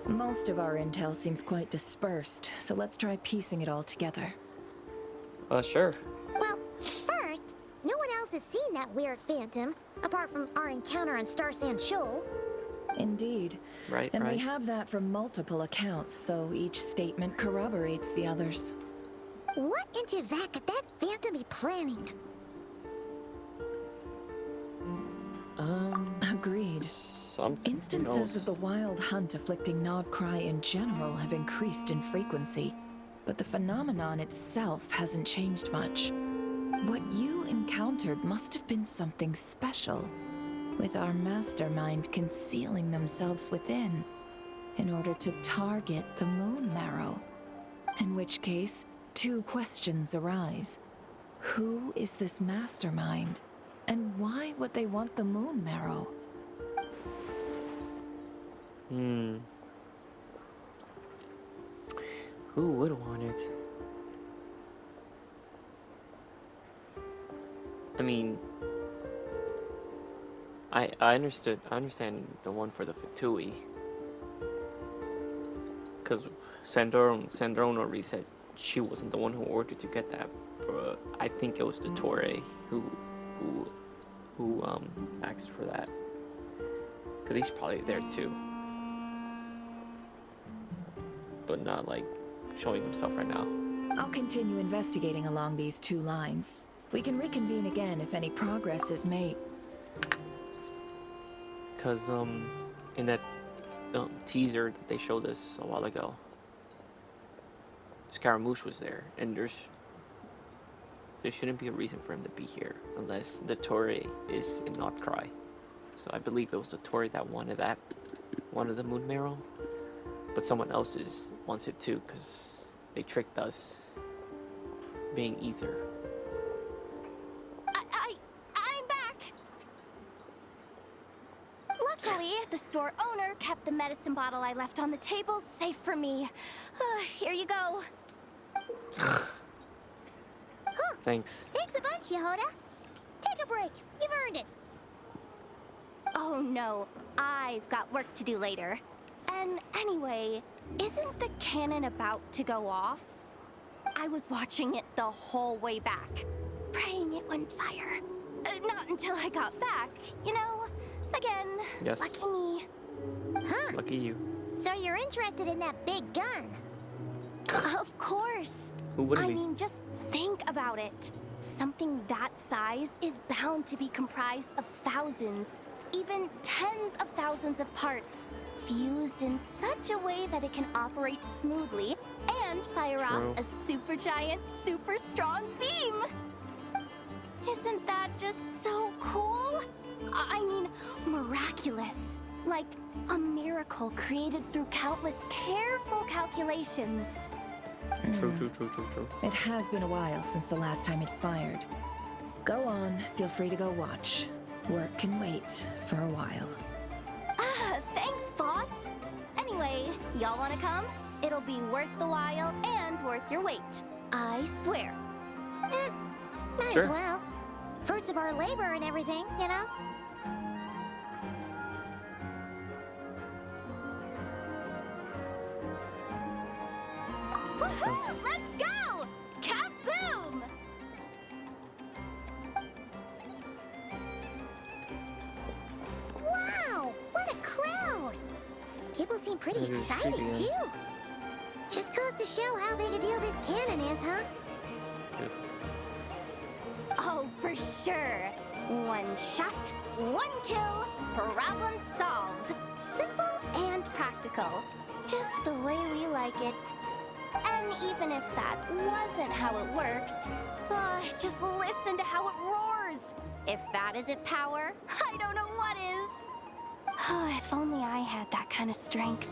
Most of our intel seems quite dispersed, so let's try piecing it all together. Sure. Well, first, no one else has seen that weird phantom, apart from our encounter on Star Sand Shoal. Indeed. Right, And right. we have that from multiple accounts, so each statement corroborates the others. What in Tevak could that phantom be planning? Agreed. Something. Instances of the wild hunt afflicting Nodcry in general have increased in frequency, but the phenomenon itself hasn't changed much. What you encountered must have been something special, with our mastermind concealing themselves within, in order to target the moon marrow. In which case, two questions arise. Who is this mastermind? And why would they want the moon marrow? Who would want it? I mean, I understand the one for the Fatui. Because Sandrona said she wasn't the one who ordered to get that. But I think it was the Torre who asked for that. Because he's probably there too. But not like showing himself right now. I'll continue investigating along these two lines. We can reconvene again if any progress is made. Because in that teaser that they showed us a while ago, Scaramouche was there, and there shouldn't be a reason for him to be here unless the Torre is in Notcry. So I believe it was the Torre that wanted the moon marrow, but someone else wants it too because they tricked us, being Ether. I'm back! Luckily, the store owner kept the medicine bottle I left on the table safe for me. Here you go. Thanks. Thanks a bunch, Yehoda. Take a break. You've earned it. Oh no, I've got work to do later. And anyway, isn't the cannon about to go off? I was watching it the whole way back, praying it wouldn't fire. Not until I got back, you know? Again, Yes. lucky me. Huh. Lucky you. So you're interested in that big gun? Of course. Who wouldn't I be? mean, just think about it. Something that size is bound to be comprised of thousands, even tens of thousands of parts, fused in such a way that it can operate smoothly and fire True. off a supergiant, super strong beam. Isn't that just so cool? I mean, miraculous. Like a miracle created through countless careful calculations. True. It has been a while since the last time it fired. Go on, feel free to go watch. Work can wait for a while. Thanks, boss. Anyway, y'all wanna come? It'll be worth the while and worth your wait. I swear. Might Sure. as well. Fruits of our labor and everything, you know? Woohoo! Let's go! Kaboom! Wow! What a crowd! People seem pretty That is excited, pretty, too. Just goes to show how big a deal this cannon is, huh? Just Oh, for sure. One shot, one kill, problem solved. Simple and practical. Just the way we like it. And even if that wasn't how it worked, just listen to how it roars. If that isn't power, I don't know what is. If only I had that kind of strength.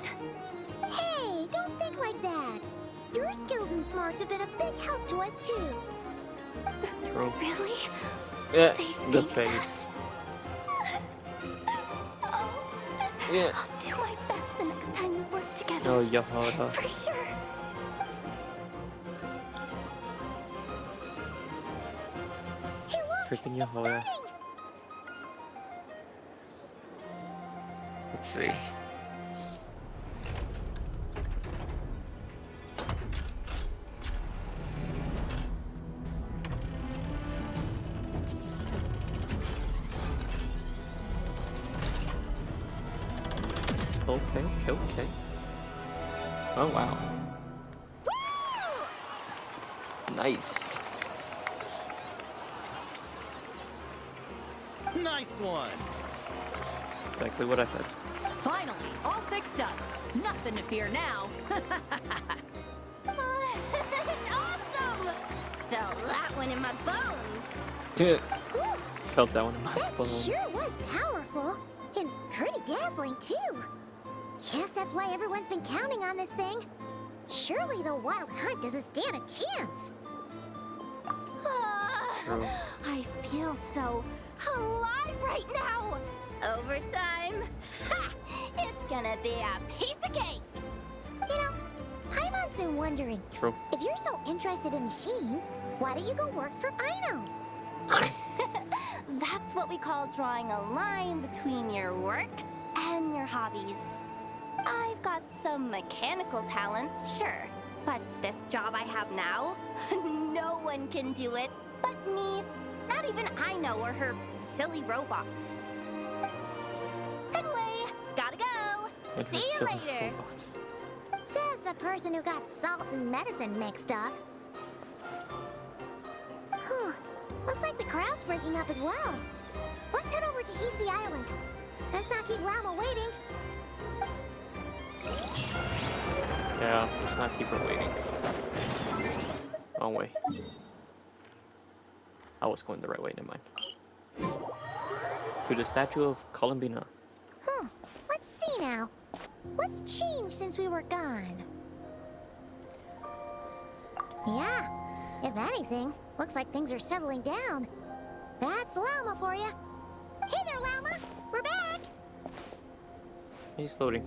Hey, don't think like that. Your skills and smarts have been a big help to us, too. true. Really? Yeah, They the think face. that? Oh, Yeah. I'll do my best the next time we work together. Oh, Yehoda. For sure. Hey, look! Freaking It's Yehoda. starting! Let's see. Okay. Oh wow. Nice. Nice one. Exactly what I said. Finally, all fixed up. Nothing to fear now. Awesome! Felt that one in my bones. Dude, Whew, felt that one in my that bones. sure was powerful. And pretty dazzling, too. Guess that's why everyone's been counting on this thing. Surely the Wild Hunt doesn't stand a chance. True. I feel so alive right now. Overtime. Ha! It's gonna be a piece of cake. You know, Paimon's been wondering, True. if you're so interested in machines, why don't you go work for Ino? That's what we call drawing a line between your work and your hobbies. I've got some mechanical talents, sure, but this job I have now, no one can do it but me. Not even Ino or her silly robots. Anyway, gotta go. And See her you silly later. robots. Says the person who got salt and medicine mixed up. Huh. Looks like the crowd's breaking up as well. Let's head over to Hisi Island. Let's not keep Llama waiting. Yeah, let's not keep her waiting. Wrong way. I was going the right way, never mind. To the statue of Columbina. Huh. Let's see now. What's changed since we were gone? Yeah. If anything, looks like things are settling down. That's Llama for you. Hey there, Llama. We're back. He's floating.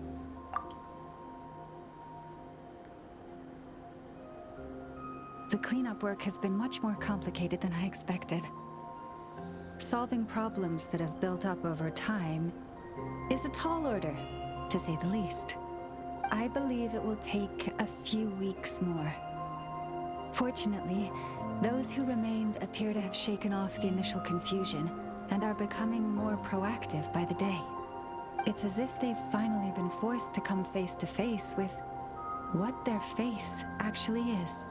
The cleanup work has been much more complicated than I expected. Solving problems that have built up over time is a tall order, to say the least. I believe it will take a few weeks more. Fortunately, those who remained appear to have shaken off the initial confusion and are becoming more proactive by the day. It's as if they've finally been forced to come face to face with what their faith actually is.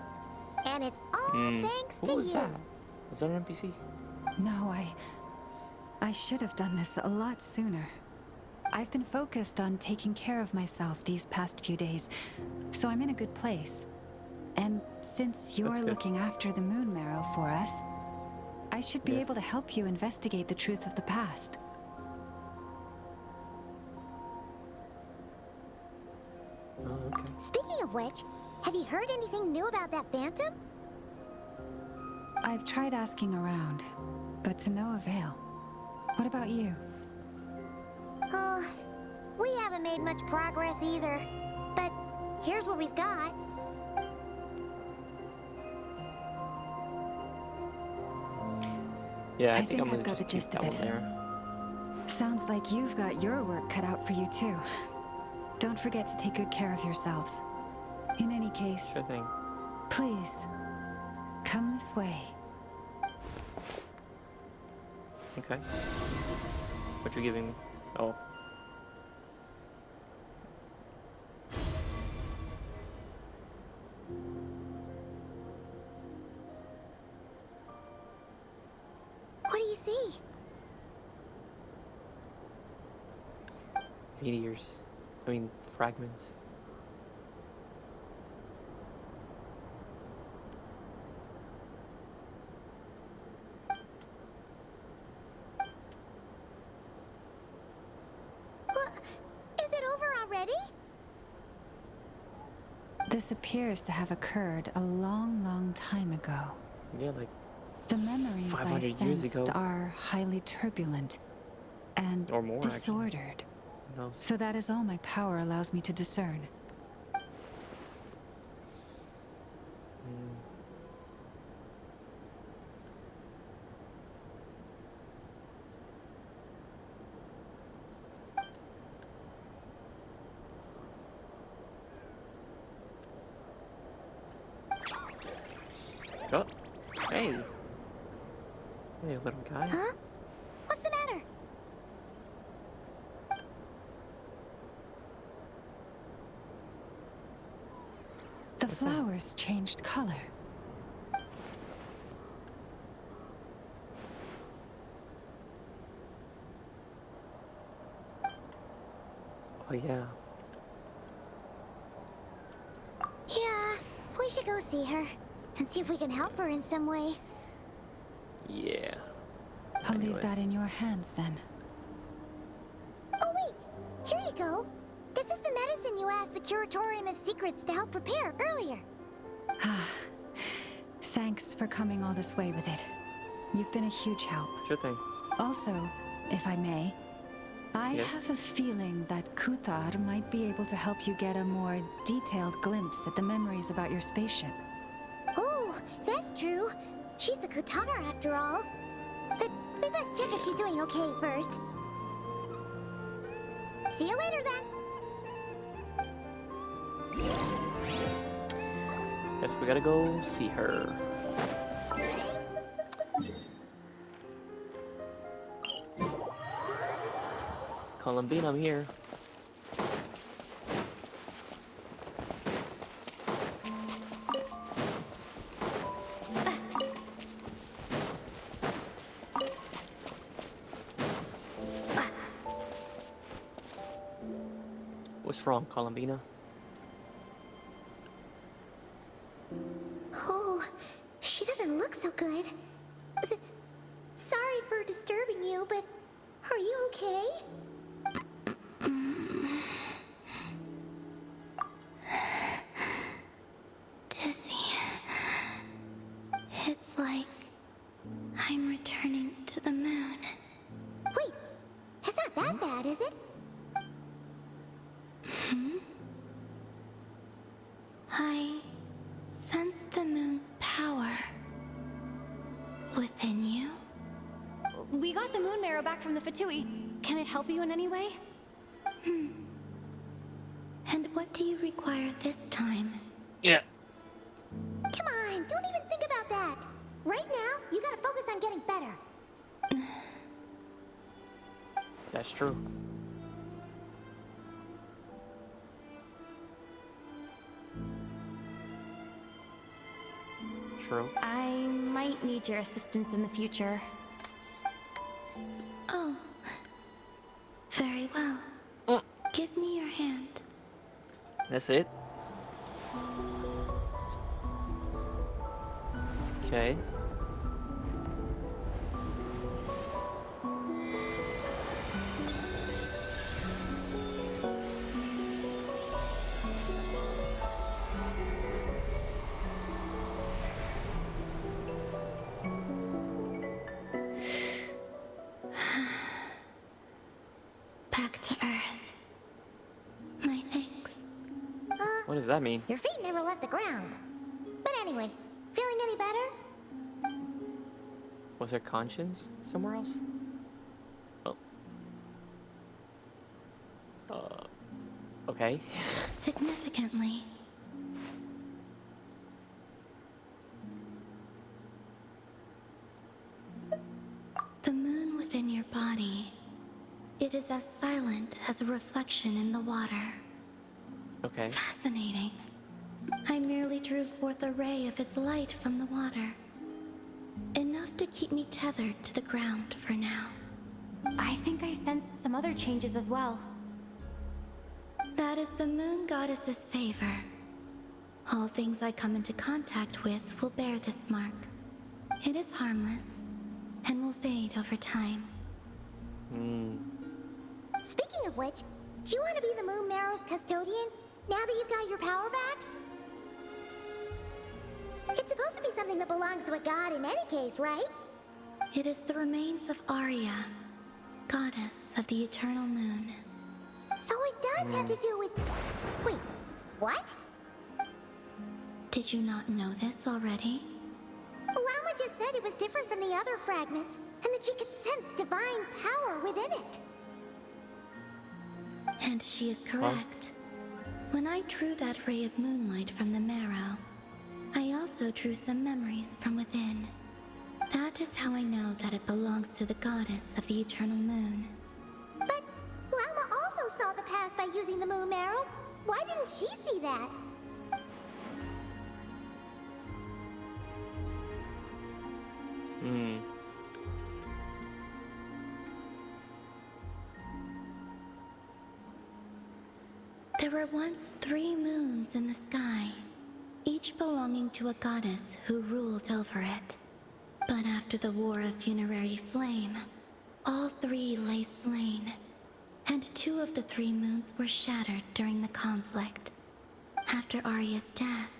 And it's all thanks to Who was you. that? Was that an NPC? No, I should have done this a lot sooner. I've been focused on taking care of myself these past few days, so I'm in a good place. And since you're good. looking after the moon marrow for us, I should be Yes. able to help you investigate the truth of the past. Oh, okay. Speaking of which, have you heard anything new about that phantom? I've tried asking around, but to no avail. What about you? Oh, we haven't made much progress either. But here's what we've got. Yeah, I I think think I'm gonna I've got just the gist keep of that it. one there. Sounds like you've got your work cut out for you too. Don't forget to take good care of yourselves. In any case, Sure thing. please, come this way. Okay. What you giving me? Oh. What do you see? Meteors. I mean, fragments. What? Is it over already? This appears to have occurred a long, long time ago. Yeah, like The memories I 500 years sensed ago. are highly turbulent and Or more, actually. disordered. who knows? So that is all my power allows me to discern. Mm. Oh, hey. Hey, little guy. Huh? What's the matter? The flowers changed color. Oh yeah. Yeah, we should go see her and see if we can help her in some way. Yeah. I'll Anyway. leave that in your hands then. Oh wait, here you go. This is the medicine you asked the Curatorium of Secrets to help prepare earlier. Ah, thanks for coming all this way with it. You've been a huge help. Sure thing. Also, if I may, I Yeah. have a feeling that Kuthar might be able to help you get a more detailed glimpse at the memories about your spaceship. Oh, that's true. She's the Kutara after all. But we best check if she's doing okay first. See you later then. Guess we gotta go see her. Columbine, I'm here. What's wrong, Columbina? Oh, she doesn't look so good. Sorry for disturbing you, but are you okay? Dizzy. It's like I'm returning to the moon. Wait, it's not that bad, is it? I sense the moon's power within you. We got the moon marrow back from the Fatui. Can it help you in any way? And what do you require this time? Yeah. Come on, don't even think about that. Right now, you gotta focus on getting better. That's true. True. I might need your assistance in the future. Oh. Very well. Mm. Give me your hand. That's it? Okay. Back to Earth. My thanks. What does that mean? Your feet never left the ground. But anyway, feeling any better? Was there conscience somewhere else? Oh. Okay. Significantly. The moon within your body, it is as silent as a reflection in the water. Okay. Fascinating. I merely drew forth a ray of its light from the water. Enough to keep me tethered to the ground for now. I think I sensed some other changes as well. That is the moon goddess's favor. All things I come into contact with will bear this mark. It is harmless, and will fade over time. Speaking of which, do you want to be the Moon Marrow's custodian now that you've got your power back? It's supposed to be something that belongs to a god in any case, right? It is the remains of Arya, goddess of the eternal moon. So it does have to do with... Wait, what? Did you not know this already? Lama just said it was different from the other fragments, and that she could sense divine power within it. And she is correct. When I drew that ray of moonlight from the marrow, I also drew some memories from within. That is how I know that it belongs to the goddess of the eternal moon. But Lama also saw the past by using the Moon Marrow. Why didn't she see that? There were once 3 moons in the sky, each belonging to a goddess who ruled over it. But after the War of Funerary Flame, all 3 lay slain, and 2 of the 3 moons were shattered during the conflict. After Arya's death,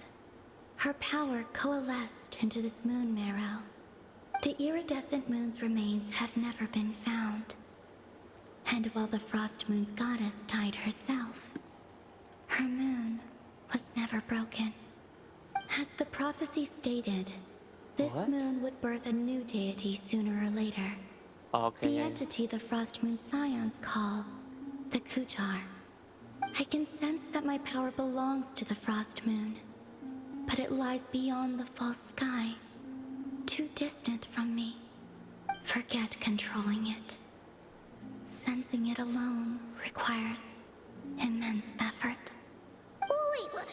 her power coalesced into this moon marrow. The iridescent moon's remains have never been found. And while the Frost Moon's goddess died herself, her moon was never broken. As the prophecy stated, this What? moon would birth a new deity sooner or later. Oh, okay. The Yeah, entity the Frost Moon Scions call the Kutar. I can sense that my power belongs to the Frost Moon, but it lies beyond the false sky, too distant from me. Forget controlling it. Sensing it alone requires immense effort. Oh, wait,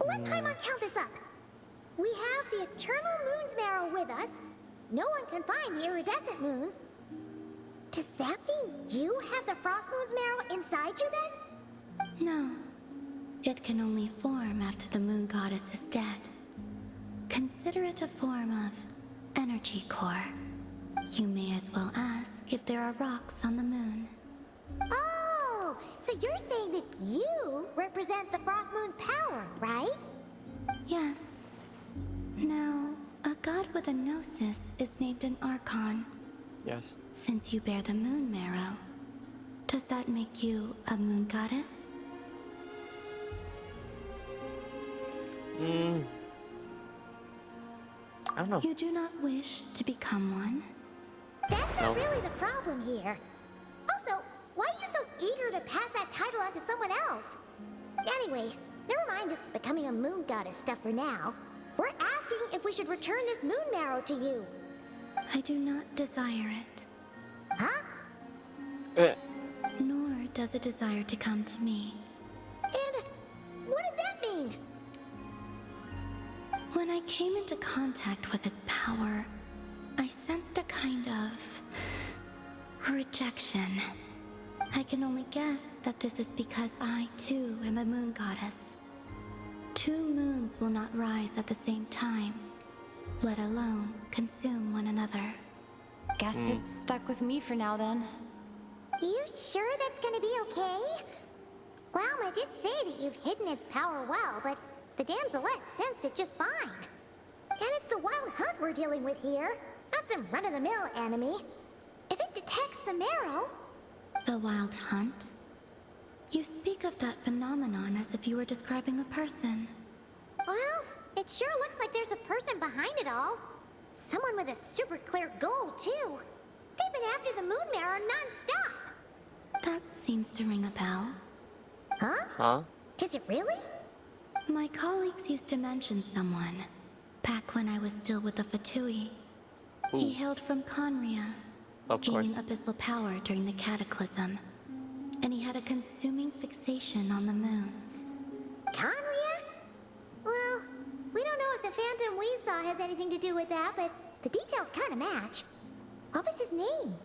let Paimon count this up. We have the Eternal Moon's Marrow with us. No one can find the iridescent moons. Does that mean you have the Frost Moon's Marrow inside you then? No. It can only form after the moon goddess is dead. Consider it a form of energy core. You may as well ask if there are rocks on the moon. Oh, so you're saying that you represent the Frost Moon's power, right? Yes. Now, a god with a gnosis is named an Archon. yes. Since you bear the moon marrow, does that make you a moon goddess? I don't know. You do not wish to become one? That's not No. really the problem here. Also, why are you so eager to pass that title on to someone else? Anyway, never mind this becoming a moon goddess stuff for now. We're asking if we should return this moon marrow to you. I do not desire it, Huh? nor does it desire to come to me. And what does that mean? When I came into contact with its power, I sensed a kind of rejection. I can only guess that this is because I, too, am a moon goddess. 2 moons will not rise at the same time, let alone consume one another. Guess it's stuck with me for now then. You sure that's gonna be okay? Glauma did say that you've hidden its power well, but the damselette sensed it just fine. And it's the wild hunt we're dealing with here, not some run-of-the-mill enemy. If it detects the marrow... The wild hunt? You speak of that phenomenon as if you were describing a person. Well, it sure looks like there's a person behind it all. Someone with a super clear goal, too. They've been after the moon marrow non-stop. That seems to ring a bell. Huh? Huh? Is it really? My colleagues used to mention someone, back when I was still with the Fatui. He Ooh. hailed from Conria, Of gaining course. abyssal power during the Cataclysm. And he had a consuming fixation on the moons. Conria? Well, we don't know if the phantom we saw has anything to do with that, but the details kind of match. What was his name?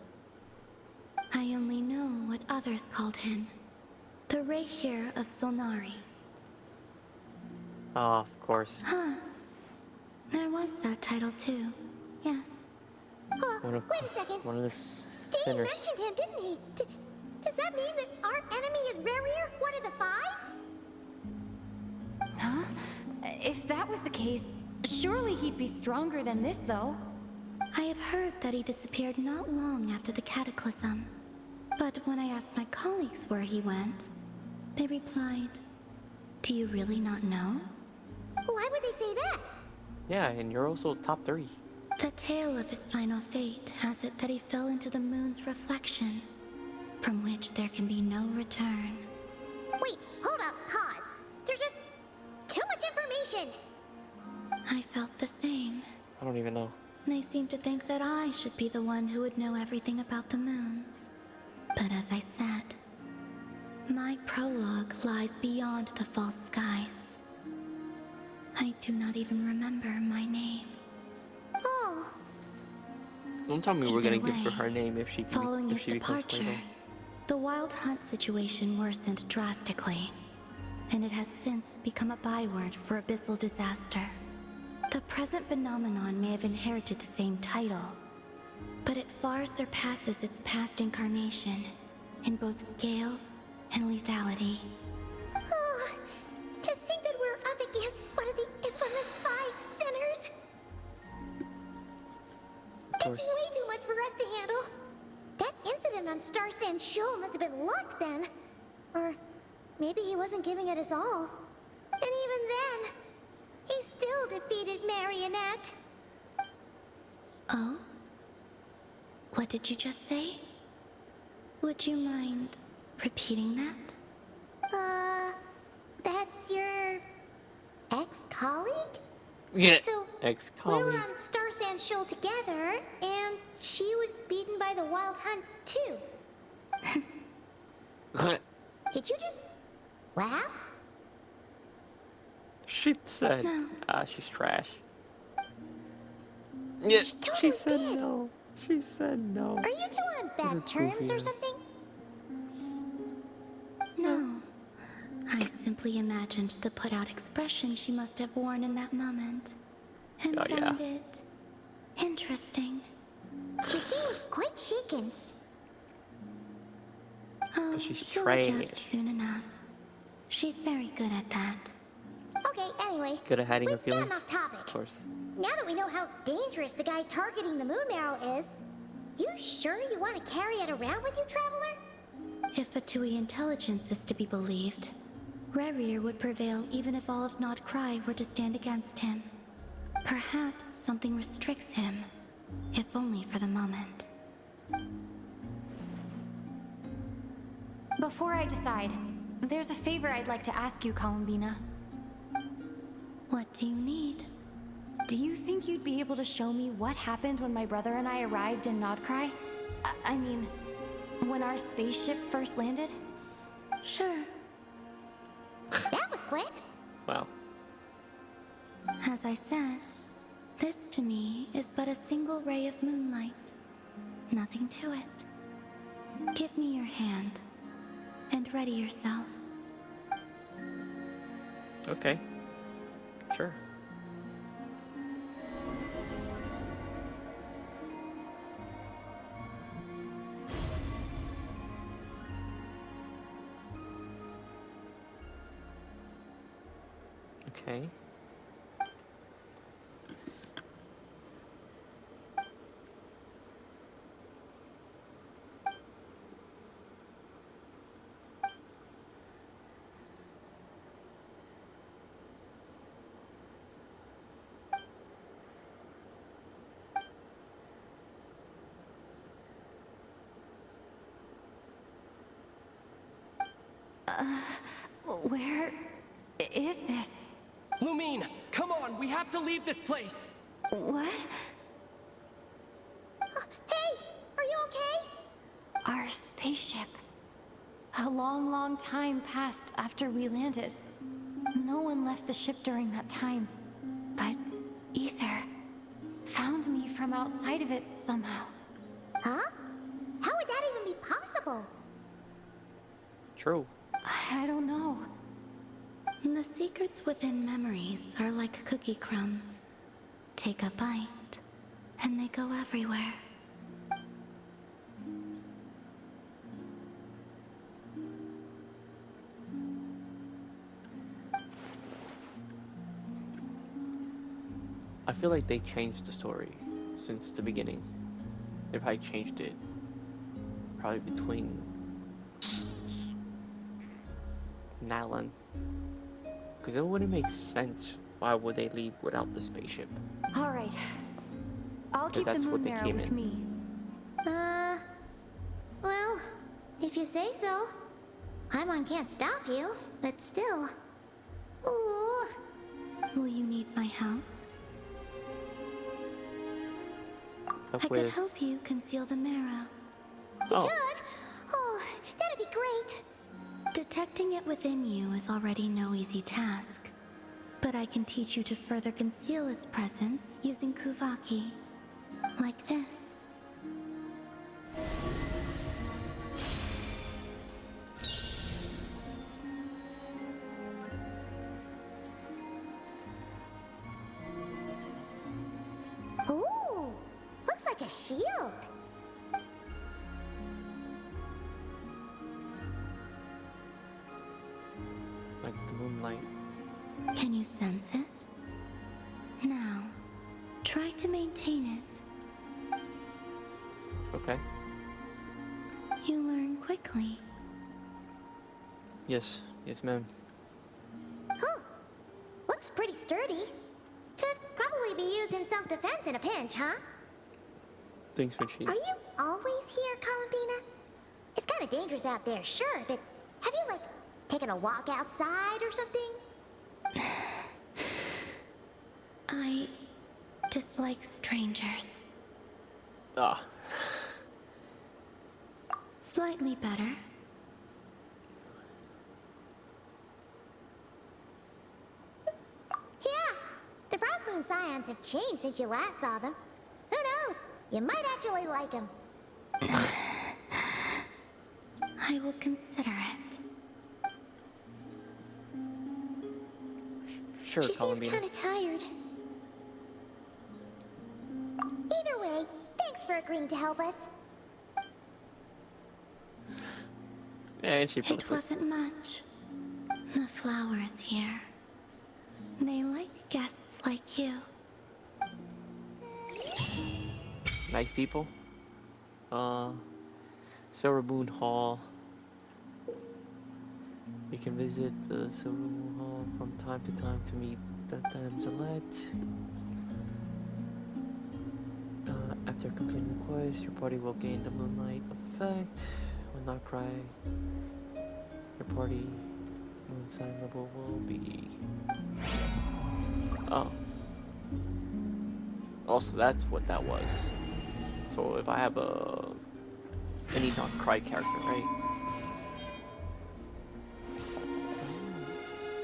I only know what others called him. The Rehir of Solnari. Oh, of course. Huh. There was that title too. Yes. Oh, One of- wait a second. One of the Dane sinners. mentioned him, didn't he? Does that mean that our enemy is Rerir, one of the 5? Huh? If that was the case, surely he'd be stronger than this, though. I have heard that he disappeared not long after the Cataclysm. But when I asked my colleagues where he went, they replied, "Do you really not know?" Why would they say that? Yeah, and you're also top 3. The tale of his final fate has it that he fell into the moon's reflection, from which there can be no return. Wait, hold up, pause. There's just too much information. I felt the same. I don't even know. They seemed to think that I should be the one who would know everything about the moons. But as I said, my prologue lies beyond the false skies. I do not even remember my name. Oh, Don't tell me we're gonna Either give her way, her name if she Following if his she becomes departure, Plato. the wild hunt situation worsened drastically, and it has since become a byword for abyssal disaster. The present phenomenon may have inherited the same title, but it far surpasses its past incarnation in both scale and lethality. Oh, to think that we're up against one of the infamous 5 sinners. Of It's course. way too much for us to handle. That incident on Star Sand Shoal must have been luck then. Or maybe he wasn't giving it his all. And even then, he still defeated Marionette. Oh? What did you just say? Would you mind repeating that? That's your ex-colleague? Yeah. So, we Ex-colleague. were on Star Sand Shoal together, and she was beaten by the Wild Hunt too. Did you just laugh? She said, No. she's trash. Yeah, She totally she said did. no. She said no. Are you two on bad terms or something? No. I simply imagined the put-out expression she must have worn in that moment, and Oh, yeah. found it interesting. She seemed quite shaken. Oh, she's she'll trash. adjust soon enough. She's very good at that. Okay, anyway, Good at hiding her we've gotten feelings. off topic. Of course. Now that we know how dangerous the guy targeting the moon marrow is, you sure you want to carry it around with you, Traveler? If Fatui intelligence is to be believed, Rerir would prevail even if all of Nod Cry were to stand against him. Perhaps something restricts him, if only for the moment. Before I decide, there's a favor I'd like to ask you, Columbina. What do you need? Do you think you'd be able to show me what happened when my brother and I arrived in Nodcry? I mean, when our spaceship first landed? Sure. That was quick. Wow. As I said, this to me is but a single ray of moonlight. Nothing to it. Give me your hand, and ready yourself. Okay. Sure. Okay. Where is this? Lumine, come on, we have to leave this place! What? Hey, are you okay? Our spaceship. A long, long time passed after we landed. No one left the ship during that time. But Ether found me from outside of it somehow. Huh? How would that even be possible? True. I don't know. The secrets within memories are like cookie crumbs. Take a bite, and they go everywhere. I feel like they changed the story since the beginning. They probably changed it probably between Nalan. Because it wouldn't make sense. Why would they leave without the spaceship? All right. I'll keep the that's what moon they marrow came with in. me. Well, if you say so. Paimon can't stop you, but still. Ooh. Will you need my help? I could With help you conceal the marrow. oh, Good? Oh, that'd be great. Detecting it within you is already no easy task, but I can teach you to further conceal its presence using Kuvaki. Like this. shield. Like the moonlight. Can you sense it? Now, try to maintain it. Okay. You learn quickly. Yes. Yes, ma'am. Huh. Looks pretty sturdy. Could probably be used in self-defense in a pinch, huh? Thanks for cheating. Are you always here, Columbina? It's kind of dangerous out there, sure, but have you, like, taken a walk outside or something? I dislike strangers. Ah. Slightly better. Yeah, the Frost Moon Scions have changed since you last saw them. Who knows? You might actually like them. I will consider it. Sure, She seems Columbina. kind of tired. Either way, thanks for agreeing to help us. And she fell It asleep. wasn't much. The flowers here. They like guests like you. Nice people. Silver Moon Hall. You can visit the Silver Moon Hall from time to time to meet the Damselette. After completing the quest, your party will gain the Moonlight effect. When not cry, your party moon sign level will be. Oh. Also, that's what that was. So if I have any non-cry character, right?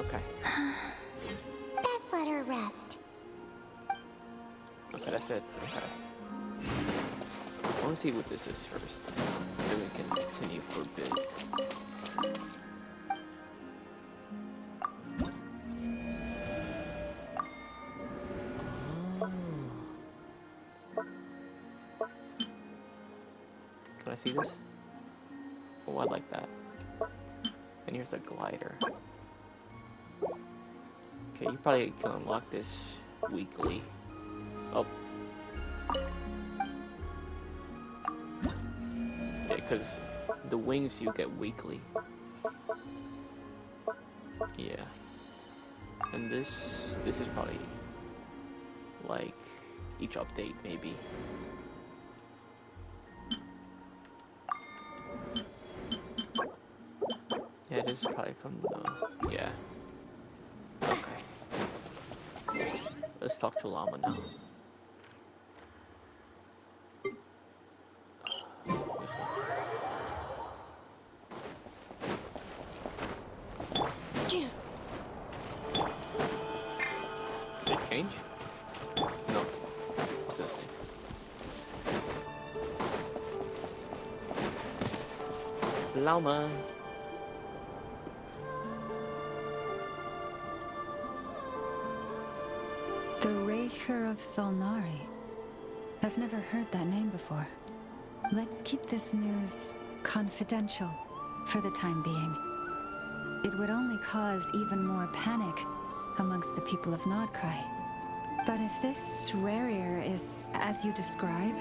Okay. Best let her rest. Okay, that's it. Okay. I want to see what this is first. Then we can continue for a bit. Can I see this? Oh, I like that. And here's the glider. Okay, you probably can unlock this weekly. Oh. Yeah, because the wings you get weekly. Yeah. And this is probably like each update maybe. Yeah, this is probably from the yeah. Okay. Let's talk to Llama now. This one. Did it change? No. What's this thing? Llama. The Raker of Solnari. I've never heard that name before. Let's keep this news confidential for the time being. It would only cause even more panic amongst the people of Nodcry. But if this Rarier is as you describe,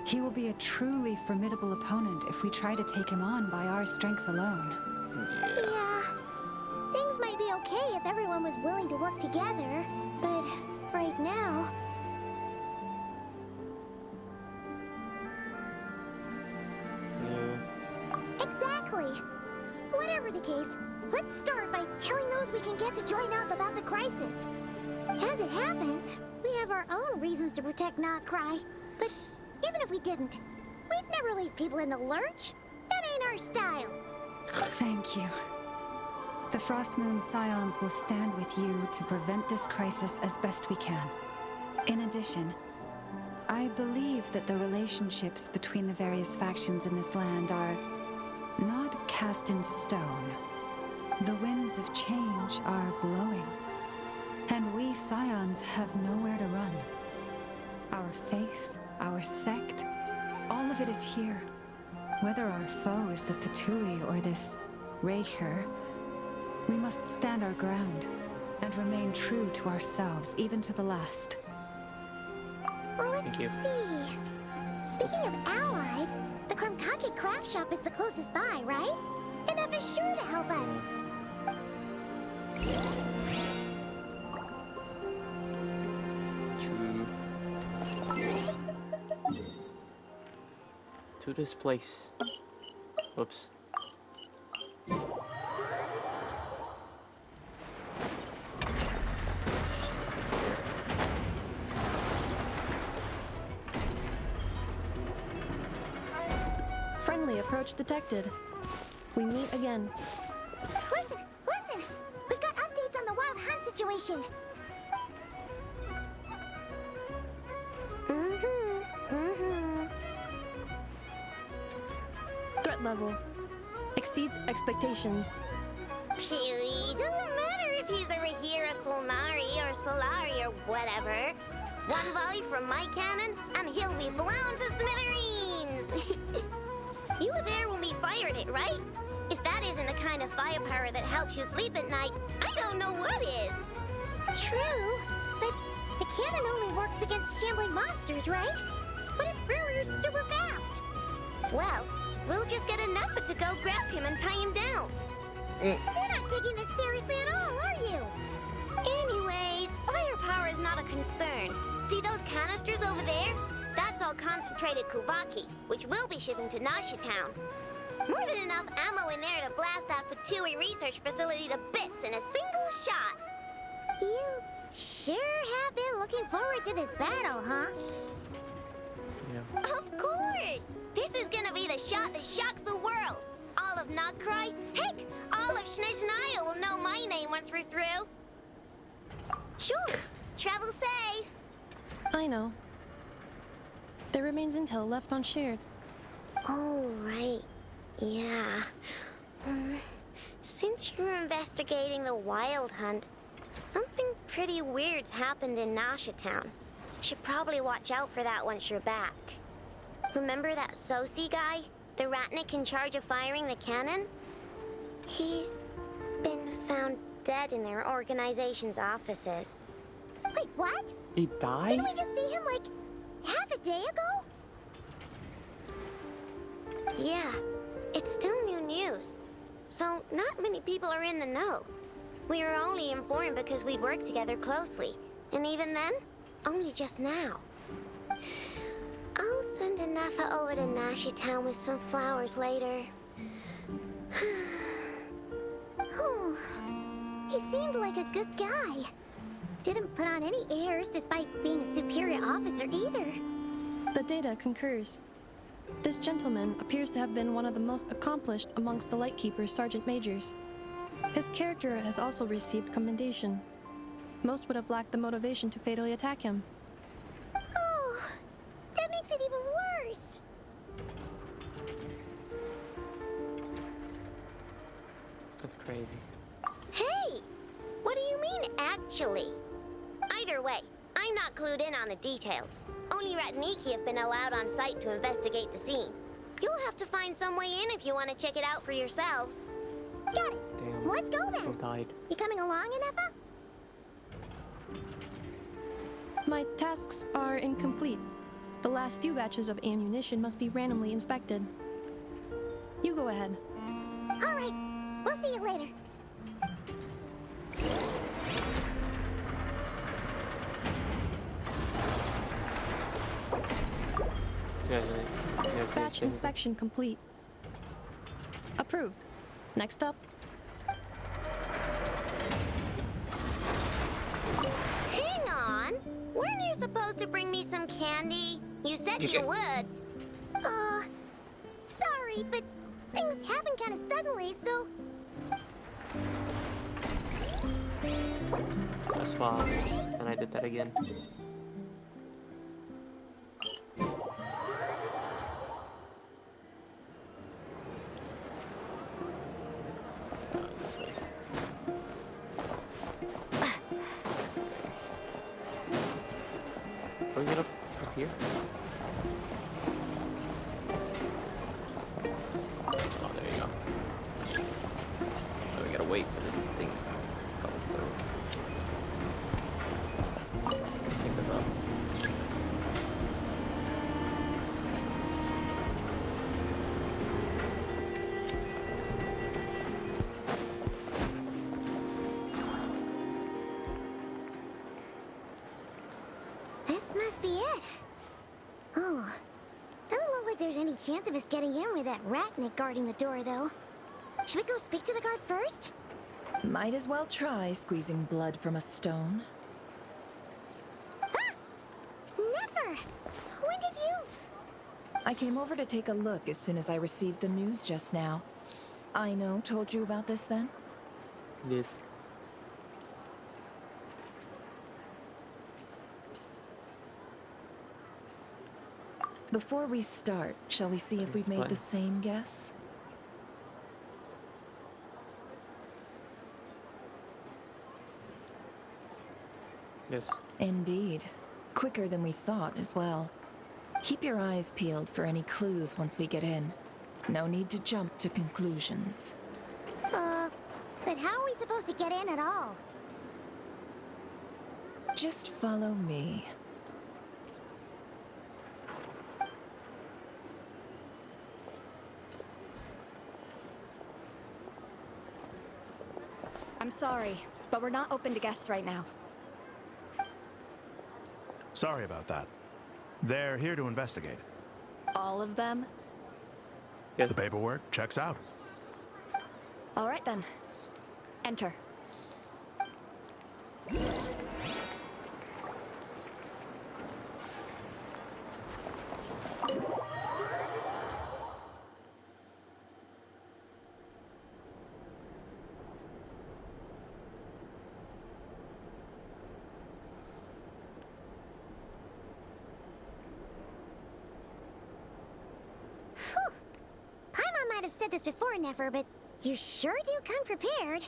he will be a truly formidable opponent if we try to take him on by our strength alone. Yeah. Things might be okay if everyone was willing to work together, but right now... Exactly. Whatever the case, let's start by telling those we can get to join up about the crisis. As it happens, we have our own reasons to protect Nodcry. But even if we didn't, we'd never leave people in the lurch. That ain't our style. Thank you. The Frost Moon Scions will stand with you to prevent this crisis as best we can. In addition, I believe that the relationships between the various factions in this land are not cast in stone. The winds of change are blowing, and we Scions have nowhere to run. Our faith our sect, all of it is here. Whether our foe is the Fatui or this Raker, we must stand our ground and remain true to ourselves, even to the last. Let's see. Speaking of allies, the Krumkake craft shop is the closest by, right? Enough is sure to help us. True. To this place. Whoops. Friendly approach detected. We meet again. Listen! We've got updates on the wild hunt situation. Threat level exceeds expectations. Phew, doesn't matter if he's the Rahira Solnari or Solari or whatever. One volley from my cannon, and he'll be blown to smithereens! You were there when we fired it, right? If that isn't the kind of firepower that helps you sleep at night, I don't know what is. True, but the cannon only works against shambling monsters, right? What if Ruru's super fast? Well, we'll just get enough to go grab him and tie him down. You're not taking this seriously at all, are you? Anyways, firepower is not a concern. See those canisters over there? That's all concentrated Kuvaki, which we'll be shipping to Nashi Town. More than enough ammo in there to blast that Fatui research facility to bits in a single shot. You sure have been looking forward to this battle, huh? Yeah. Of course! This is gonna be the shot that shocks the world. All of Nagcry, heck, all of Snezhnaya will know my name once we're through. Sure, travel safe. I know. There remains intel left unshared. Oh, right. Yeah. Since you're investigating the Wild Hunt, something pretty weird's happened in Nasha Town. Should probably watch out for that once you're back. Remember that Sosi guy? The Ratnik in charge of firing the cannon? He's been found dead in their organization's offices. Wait, what? He died? Didn't we just see him, like, half a day ago? Yeah, it's still new news. So not many people are in the know. We were only informed because we'd worked together closely. And even then, only just now. I'll send Anafa over to Nashi Town with some flowers later. Oh, he seemed like a good guy. Didn't put on any airs despite being a superior officer either. The data concurs. This gentleman appears to have been one of the most accomplished amongst the Lightkeeper's Sergeant Majors. His character has also received commendation. Most would have lacked the motivation to fatally attack him. Oh, that makes it even worse. That's crazy. Hey! What do you mean, actually? Either way, I'm not clued in on the details. Only Ratniki have been allowed on site to investigate the scene. You'll have to find some way in if you want to check it out for yourselves. Got it. Damn. Let's go Who then. died? You coming along, Anafa? My tasks are incomplete. The last few batches of ammunition must be randomly inspected. You go ahead. All right. We'll see you later. Batch inspection complete. Approved. Next up. Hang on! Weren't you supposed to bring me some candy? You said you would. Sorry, but things happen kind of suddenly, so... That's fine. And I did that again. This way. Can we get up here? wait for this thing to go through. Pick us up. This must be it. Oh. Doesn't look like there's any chance of us getting in with that ratnik guarding the door, though. Should we go speak to the guard first? Might as well try squeezing blood from a stone. Ah! Never! When did you... I came over to take a look as soon as I received the news just now. Ino told you about this then? Yes. Before we start, shall we see if we've made the same guess? Yes. Indeed. Quicker than we thought as well. Keep your eyes peeled for any clues once we get in. No need to jump to conclusions. But how are we supposed to get in at all? Just follow me. I'm sorry, but we're not open to guests right now. Sorry about that. They're here to investigate. All of them? Yes. The paperwork checks out. All right then. Enter. Paimon might have said this before, Nefer, but you sure do come prepared.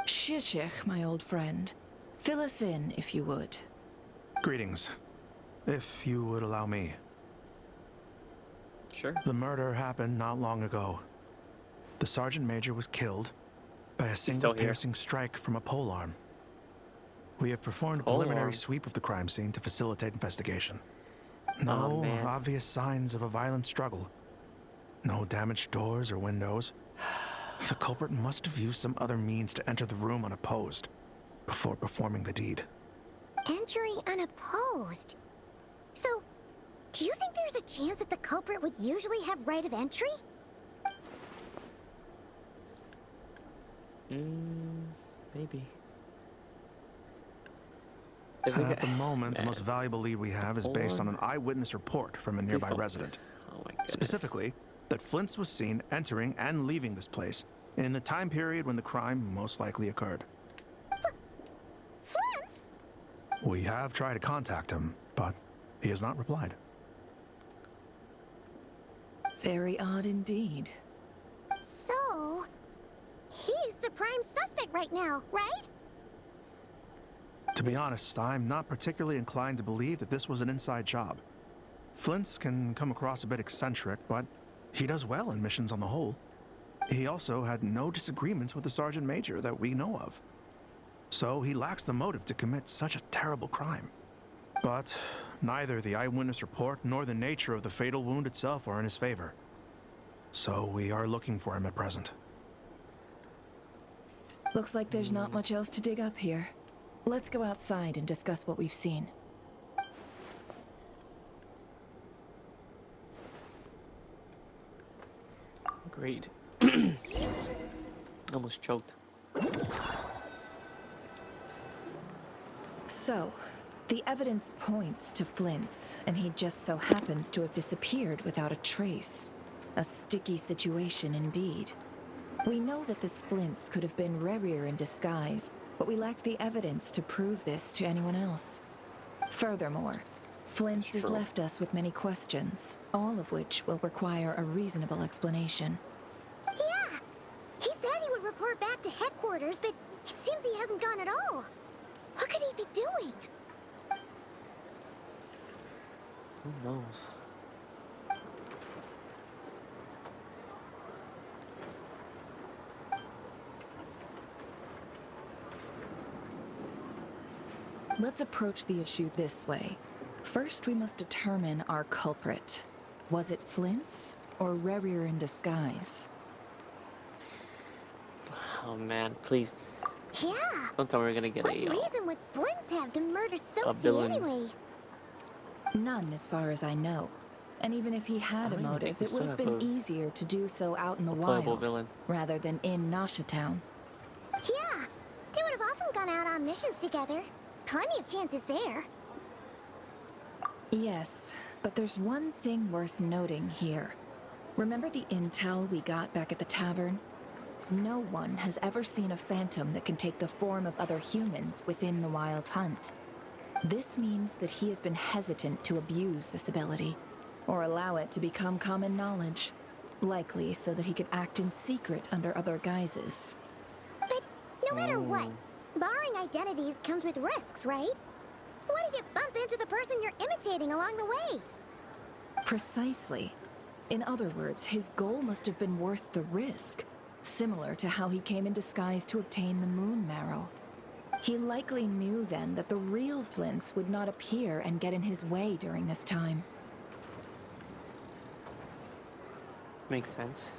Shishich, my old friend. Fill us in, if you would. Greetings. If you would allow me. Sure. The murder happened not long ago. The Sergeant Major was killed by a single piercing strike from a polearm. We have performed a preliminary sweep of the crime scene to facilitate investigation. No obvious signs of a violent struggle. No damaged doors or windows. The culprit must have used some other means to enter the room unopposed before performing the deed. Entering unopposed? So, do you think there's a chance that the culprit would usually have right of entry? Maybe. At the moment, the most valuable lead we have is based on an eyewitness report from a nearby resident. Oh my goodness. Specifically, that Flint's was seen entering and leaving this place in the time period when the crime most likely occurred. Flint's? We have tried to contact him, but he has not replied. Very odd indeed. So, he's the prime suspect right now, right? To be honest, I'm not particularly inclined to believe that this was an inside job. Flint's can come across a bit eccentric, but he does well in missions on the whole. He also had no disagreements with the Sergeant Major that we know of. So he lacks the motive to commit such a terrible crime. But neither the eyewitness report nor the nature of the fatal wound itself are in his favor. So we are looking for him at present. Looks like there's not much else to dig up here. Let's go outside and discuss what we've seen. Agreed. Almost choked. So, the evidence points to Flint's, and he just so happens to have disappeared without a trace. A sticky situation indeed. We know that this Flint's could have been Rerir in disguise, but we lack the evidence to prove this to anyone else. Furthermore, Flint's has left us with many questions, all of which will require a reasonable explanation. Yeah! He said he would report back to headquarters, but it seems he hasn't gone at all. What could he be doing? Who knows? Let's approach the issue this way. First, we must determine our culprit. Was it Flint's or Rerir in disguise? Oh man, please Yeah. don't tell me we're gonna get What a reason would Flints have to murder Soapsy villain. anyway? None, as far as I know. And even if he had I a don't even think motive, we it would still have have been easier to do so out in the playable wild, villain. rather than in Nasha Town. Yeah. They would have often gone out on missions together. Plenty of chances there. Yes, but there's one thing worth noting here. Remember the intel we got back at the tavern? No one has ever seen a phantom that can take the form of other humans within the Wild Hunt. This means that he has been hesitant to abuse this ability, or allow it to become common knowledge, likely so that he could act in secret under other guises. But no matter what, borrowing identities comes with risks, right? What if you bump into the person you're imitating along the way? Precisely. In other words, his goal must have been worth the risk, similar to how he came in disguise to obtain the moon marrow. He likely knew then that the real Flints would not appear and get in his way during this time. Makes sense.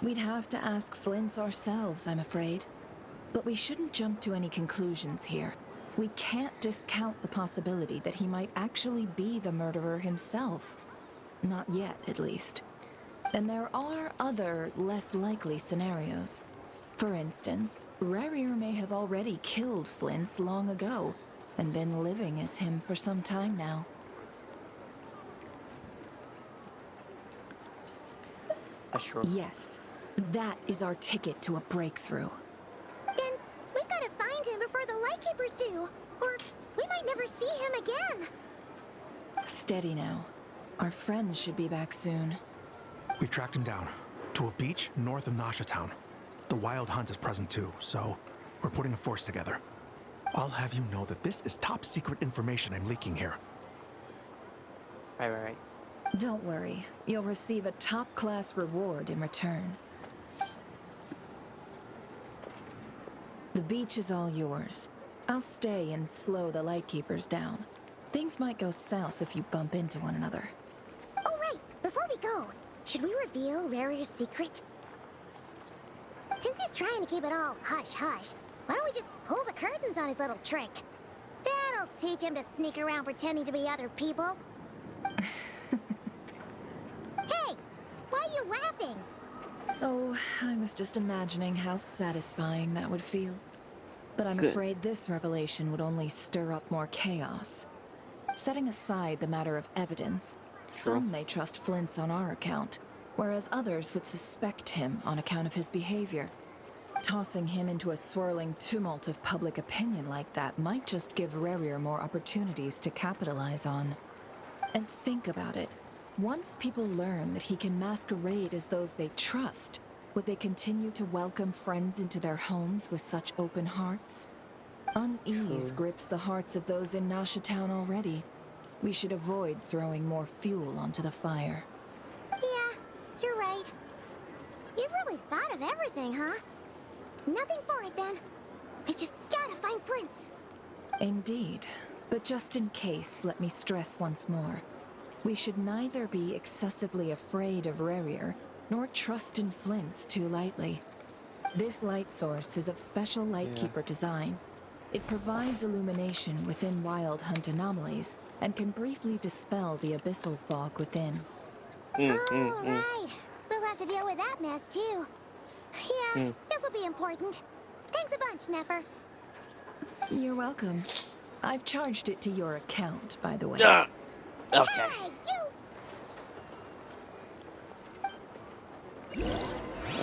We'd have to ask Flints ourselves, I'm afraid. But we shouldn't jump to any conclusions here. We can't discount the possibility that he might actually be the murderer himself. Not yet, at least. And there are other, less likely scenarios. For instance, Rerir may have already killed Flints long ago, and been living as him for some time now. Sure. Yes, that is our ticket to a breakthrough. Then we've got to find him before the Lightkeepers do, or we might never see him again. Steady now. Our friends should be back soon. We've tracked him down to a beach north of Nasha Town. The Wild Hunt is present too, so we're putting a force together. I'll have you know that this is top secret information I'm leaking here. Right. Don't worry, you'll receive a top-class reward in return. The beach is all yours. I'll stay and slow the Lightkeepers down. Things might go south if you bump into one another. Oh, right. Before we go, should we reveal Rarir's secret? Since he's trying to keep it all hush-hush, why don't we just pull the curtains on his little trick? That'll teach him to sneak around pretending to be other people. Hey! Why are you laughing? Oh, I was just imagining how satisfying that would feel. But I'm Good. afraid this revelation would only stir up more chaos. Setting aside the matter of evidence, some may trust Flint's on our account, whereas others would suspect him on account of his behavior. Tossing him into a swirling tumult of public opinion like that might just give Rerir more opportunities to capitalize on. And think about it. Once people learn that he can masquerade as those they trust, would they continue to welcome friends into their homes with such open hearts? Unease grips the hearts of those in Nasha Town already. We should avoid throwing more fuel onto the fire. Yeah, you're right. You've really thought of everything, huh? Nothing for it, then. We've just gotta find Flint's. Indeed. But just in case, let me stress once more. We should neither be excessively afraid of Rerir, nor trust in Flint's too lightly. This light source is of special Lightkeeper design. It provides illumination within Wild Hunt anomalies, and can briefly dispel the abyssal fog within. Right. We'll have to deal with that mess, too. Yeah, this'll be important. Thanks a bunch, Nefer. You're welcome. I've charged it to your account, by the way. Okay. Hey, you!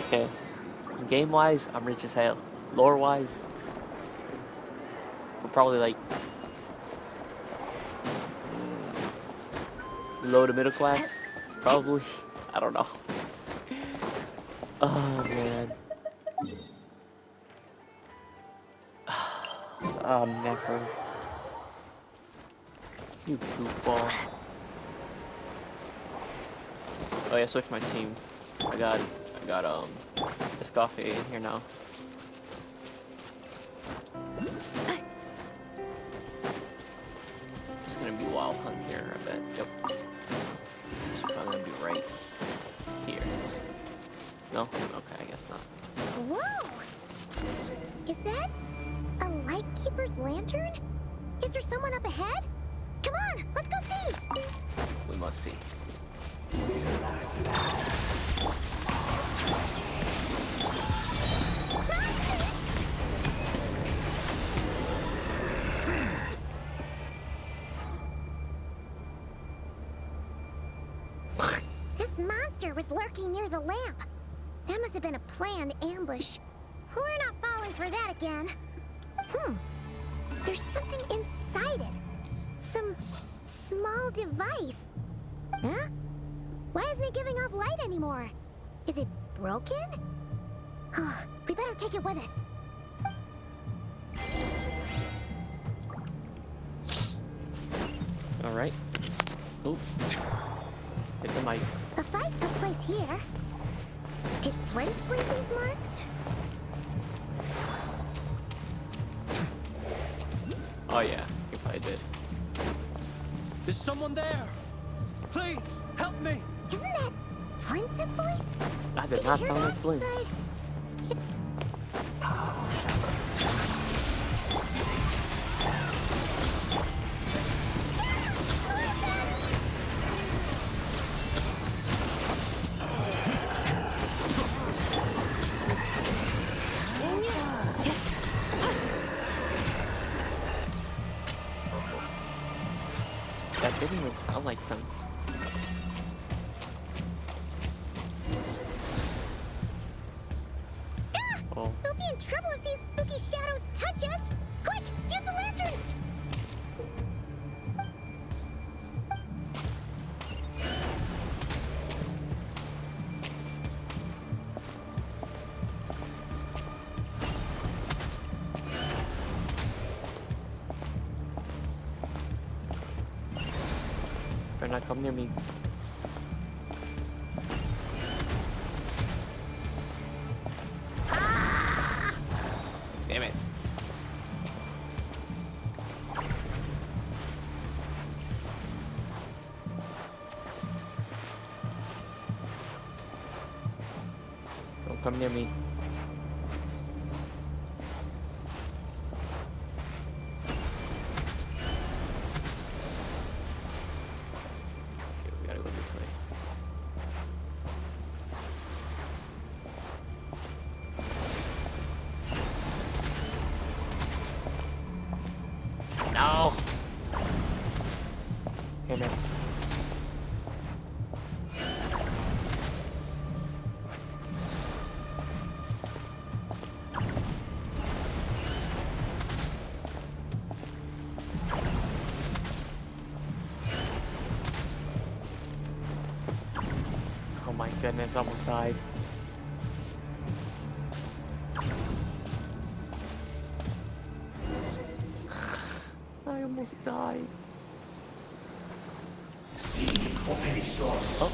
Okay. Game-wise, I'm rich as hell. Lore-wise, we're probably like low to middle class, probably. I don't know. Oh man. Oh, Nefer. You goofball. Oh yeah, switch my team. I got Escafe in here now. wild hunt here, I bet. Yep. It's probably gonna be right here. No? Okay, I guess not. Whoa! Is that a Lightkeeper's lantern? Is there someone up ahead? Come on, let's go see! We must see. This monster was lurking near the lamp. That must have been a planned ambush. We're not falling for that again. There's something inside it. Some small device. Huh? Why isn't it giving off light anymore? Is it broken? We better take it with us. Alright. Oop. Hit the mic. A fight took place here. Did Flint leave these marks? Oh yeah, he probably did. Is someone there? Please, help me! Isn't that Flint's voice? That did Did not you hear sound that? like Flint's. That didn't even sound like them. Oh. We'll be in trouble if these spooky shadows touch us! Quick, use the lantern! Better not come near me. Damn it. Don't come near me. Okay, we gotta go this way. No! Damn it. Oh my goodness, I almost died. I almost died. Oh.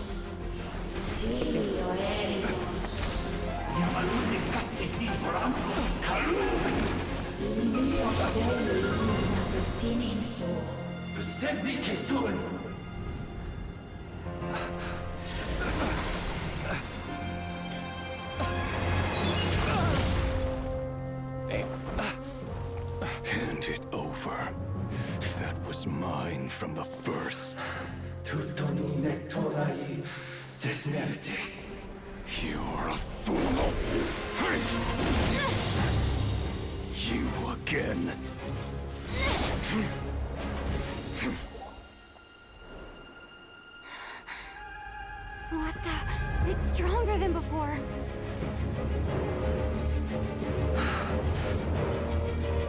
Damn. Hand it over. That was mine from the first. You're a fool. You again. What the? It's stronger than before.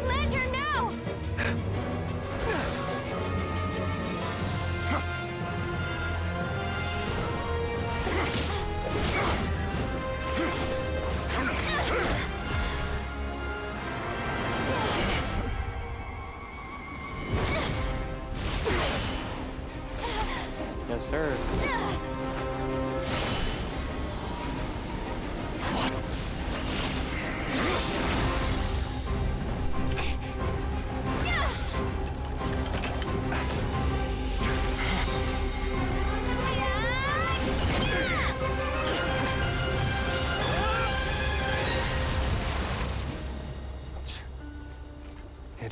Lantern now! Yes, sir. What?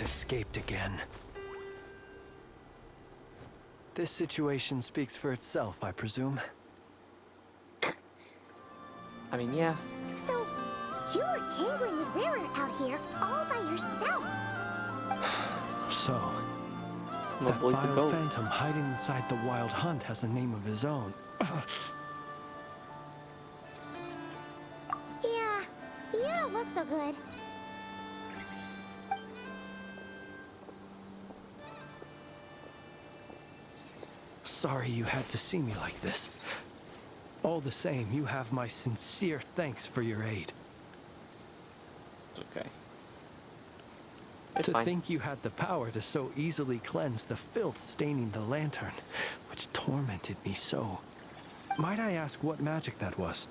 it escaped again. This situation speaks for itself, I presume. I mean, yeah. So, you were tangling with Rara out here all by yourself. So, My that boy's the vile goat. phantom hiding inside the Wild Hunt has a name of his own. Yeah, you don't look so good. Sorry you had to see me like this. All the same, you have my sincere thanks for your aid. Okay. It's To fine. think you had the power to so easily cleanse the filth staining the lantern, which tormented me so. Might I ask what magic that was?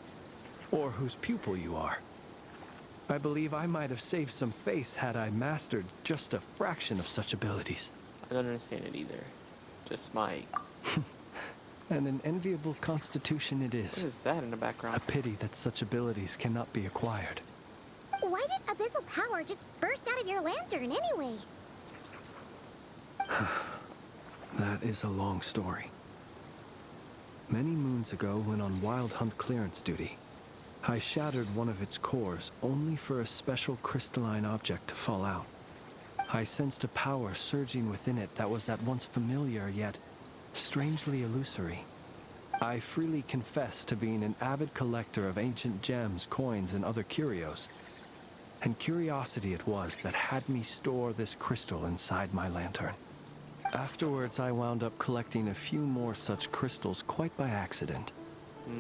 Or whose pupil you are? I believe I might have saved some face had I mastered just a fraction of such abilities. I don't understand it either. Just my... And an enviable constitution it What is. is that in the A background? pity that such abilities cannot be acquired. Why did abyssal power just burst out of your lantern anyway? That is a long story. Many moons ago, when on Wild Hunt clearance duty, I shattered one of its cores only for a special crystalline object to fall out. I sensed a power surging within it that was at once familiar yet strangely illusory. I freely confess to being an avid collector of ancient gems, coins, and other curios. And curiosity it was that had me store this crystal inside my lantern. Afterwards, I wound up collecting a few more such crystals quite by accident,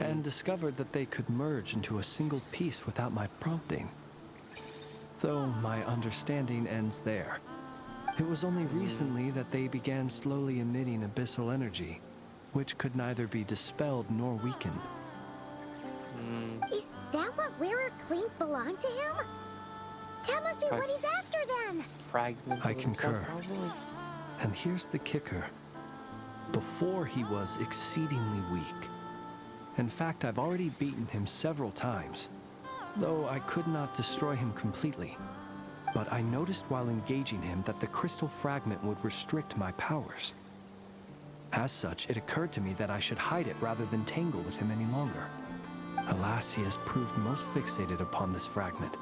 and discovered that they could merge into a single piece without my prompting. Though my understanding ends there. It was only recently that they began slowly emitting abyssal energy, which could neither be dispelled nor weakened. Is that what Rara claimed belonged to him? That must be Right. what he's after then. Fragments I of himself, concur. probably? And here's the kicker. Before he was exceedingly weak. In fact, I've already beaten him several times, though I could not destroy him completely. But I noticed while engaging him that the crystal fragment would restrict my powers. As such, it occurred to me that I should hide it rather than tangle with him any longer. Alas, he has proved most fixated upon this fragment.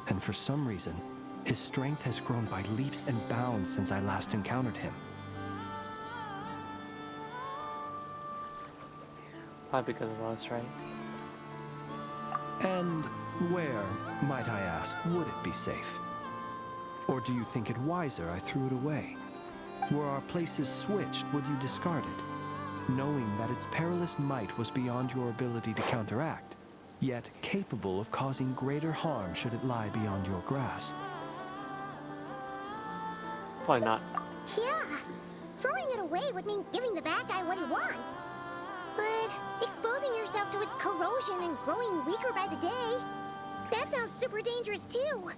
And for some reason, his strength has grown by leaps and bounds since I last encountered him. Probably because of us, right? And where, might I ask, would it be safe? Or do you think it wiser I threw it away? Were our places switched, would you discard it, knowing that its perilous might was beyond your ability to counteract, yet capable of causing greater harm should it lie beyond your grasp? Why not? Yeah, throwing it away would mean giving the bad guy what he wants. But exposing yourself to its corrosion and growing weaker by the day, that sounds super dangerous too.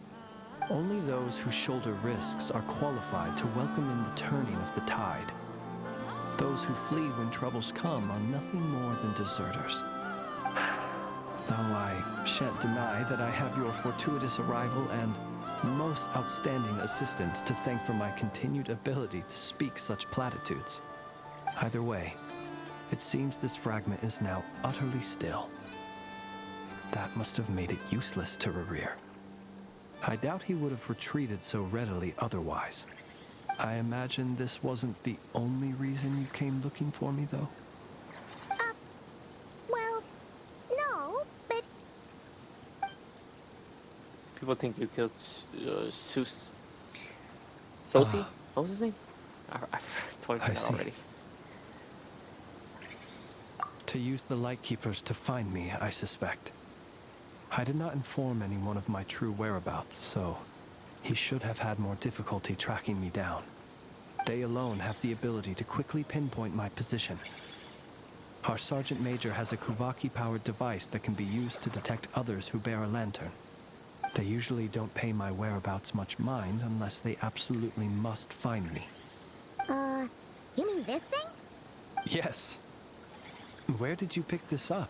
Only those who shoulder risks are qualified to welcome in the turning of the tide. Those who flee when troubles come are nothing more than deserters. Though I shan't deny that I have your fortuitous arrival and most outstanding assistance to thank for my continued ability to speak such platitudes. Either way, it seems this fragment is now utterly still. That must have made it useless to Rerir. I doubt he would have retreated so readily otherwise. I imagine this wasn't the only reason you came looking for me, though? Well, no, but People think you killed Sosi? What was his name? I totally I forgot see. already. To use the Lightkeepers to find me, I suspect. I did not inform anyone of my true whereabouts, so he should have had more difficulty tracking me down. They alone have the ability to quickly pinpoint my position. Our Sergeant Major has a Kuvaki-powered device that can be used to detect others who bear a lantern. They usually don't pay my whereabouts much mind unless they absolutely must find me. you mean this thing? Yes. Where did you pick this up?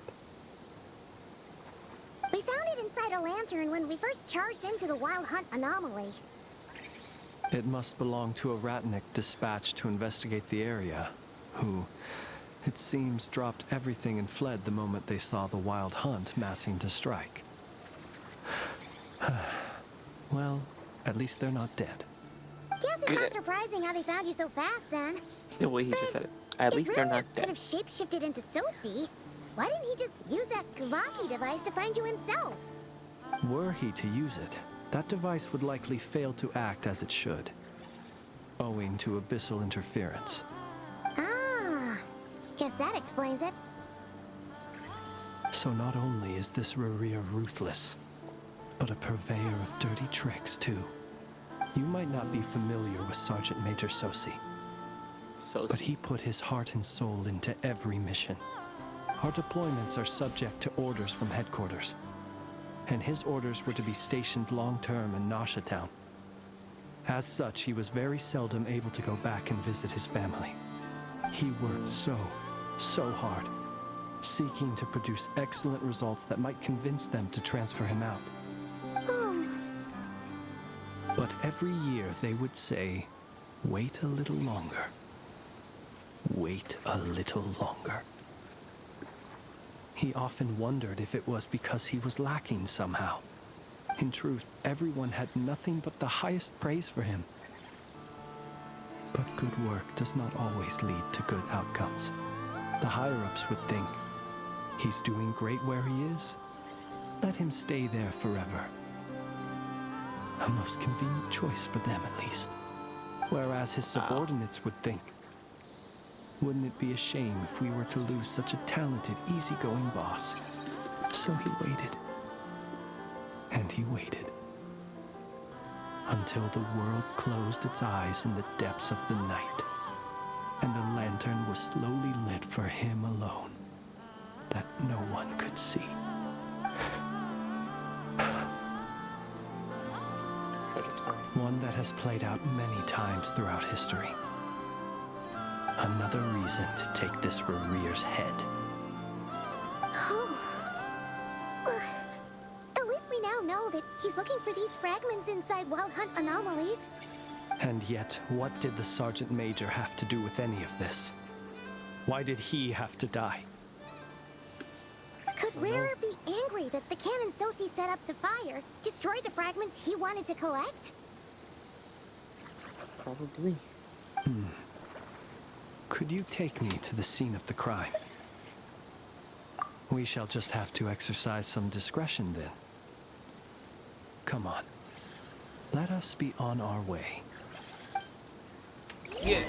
We found it inside a lantern when we first charged into the Wild Hunt Anomaly. It must belong to a Ratnik dispatched to investigate the area, who, it seems, dropped everything and fled the moment they saw the Wild Hunt massing to strike. Well, at least they're not dead. Guess it's not surprising how they found you so fast, then. The way he just said it. At least they're not Could dead. have shapeshifted into Sosi. Why didn't he just use that Kavaki device to find you himself? Were he to use it, that device would likely fail to act as it should, owing to abyssal interference. Ah, guess that explains it. So not only is this Rarir ruthless, but a purveyor of dirty tricks, too. You might not be familiar with Sergeant Major Sosi, but he put his heart and soul into every mission. Our deployments are subject to orders from headquarters, and his orders were to be stationed long-term in Nasha Town. As such, he was very seldom able to go back and visit his family. He worked so hard, seeking to produce excellent results that might convince them to transfer him out. But every year they would say, wait a little longer. Wait a little longer. He often wondered if it was because he was lacking somehow. In truth, everyone had nothing but the highest praise for him. But good work does not always lead to good outcomes. The higher-ups would think, he's doing great where he is. Let him stay there forever. A most convenient choice for them, at least. Whereas his subordinates would think, wouldn't it be a shame if we were to lose such a talented, easygoing boss? So he waited. And he waited. Until the world closed its eyes in the depths of the night, and a lantern was slowly lit for him alone, that no one could see. One that has played out many times throughout history. Another reason to take this Rarir's head. Oh. Well, at least we now know that he's looking for these fragments inside Wild Hunt Anomalies. And yet, what did the Sergeant Major have to do with any of this? Why did he have to die? Could Rarer be angry that the cannon Sosi set up the fire destroyed the fragments he wanted to collect? Probably. Could you take me to the scene of the crime? We shall just have to exercise some discretion then. Come on. Let us be on our way. Yes.